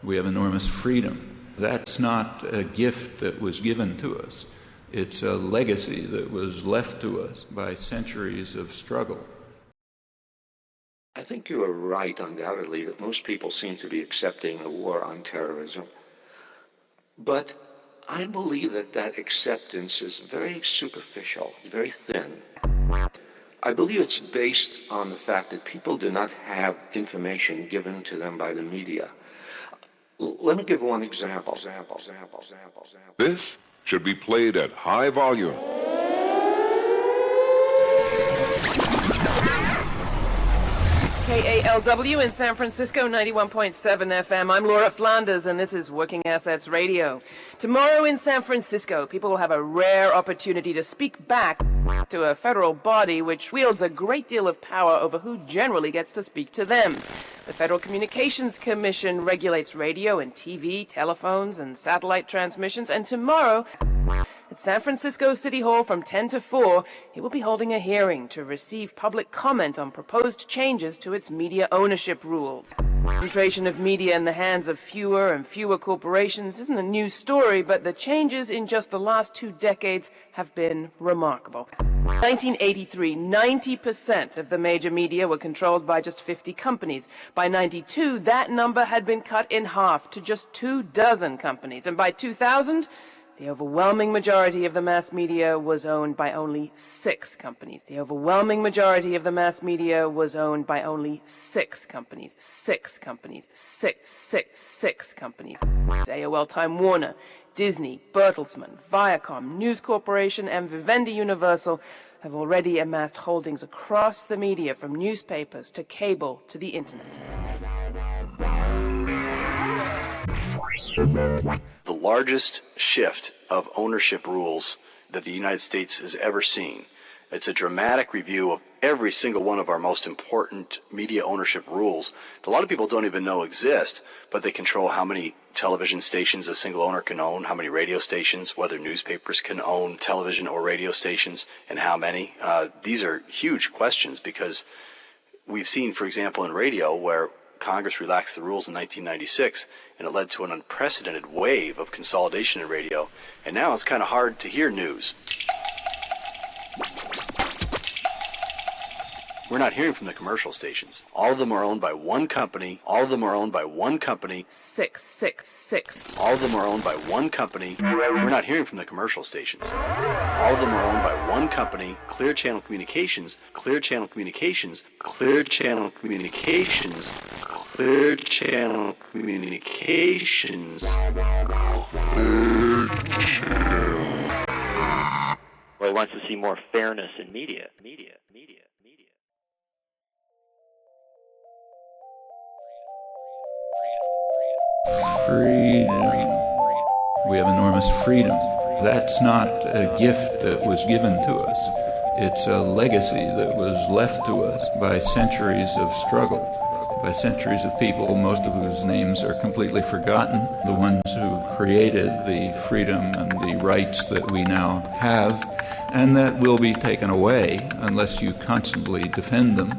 We have enormous freedom. That's not a gift that was given to us. It's a legacy that was left to us by centuries of struggle. I think you are right, undoubtedly, that most people seem to be accepting the war on terrorism. But I believe that that acceptance is very superficial, very thin. I believe it's based on the fact that people do not have information given to them by the media. Let me give one example. This should be played at high volume. KALW in San Francisco, 91.7 FM. I'm Laura Flanders, and this is Working Assets Radio. Tomorrow in San Francisco, people will have a rare opportunity to speak back to a federal body which wields a great deal of power over who generally gets to speak to them. The Federal Communications Commission regulates radio and TV, telephones, and satellite transmissions, and tomorrow, at San Francisco City Hall from 10 to 4, it will be holding a hearing to receive public comment on proposed changes to its media ownership rules. The concentration of media in the hands of fewer and fewer corporations isn't a new story, but the changes in just the last 2 decades have been remarkable. In 1983, 90% of the major media were controlled by just 50 companies. By 92, that number had been cut in half to just 24 companies. And by 2000, the overwhelming majority of the mass media was owned by only 6 companies. The overwhelming majority of the mass media was owned by only 6 companies. 6 companies. 6 companies. AOL Time Warner, Disney, Bertelsmann, Viacom, News Corporation, and Vivendi Universal have already amassed holdings across the media, from newspapers to cable to the internet. The largest shift of ownership rules that the United States has ever seen. It's a dramatic review of every single one of our most important media ownership rules that a lot of people don't even know exist, but they control how many television stations a single owner can own, how many radio stations, whether newspapers can own television or radio stations, and how many. These are huge questions because we've seen, for example, in radio where Congress relaxed the rules in 1996, and it led to an unprecedented wave of consolidation in radio, and now it's kind of hard to hear news. We're not hearing from the commercial stations. All of them are owned by one company. All of them are owned by one company. 6. All of them are owned by one company. We're not hearing from the commercial stations. All of them are owned by one company. Clear Channel Communications. Clear Channel Communications. Clear Channel Communications. Clear Channel Communications. Well, he wants to see more fairness in media. Freedom. We have enormous freedom. That's not a gift that was given to us. It's a legacy that was left to us by centuries of struggle, by centuries of people, most of whose names are completely forgotten, the ones who created the freedom and the rights that we now have, and that will be taken away unless you constantly defend them.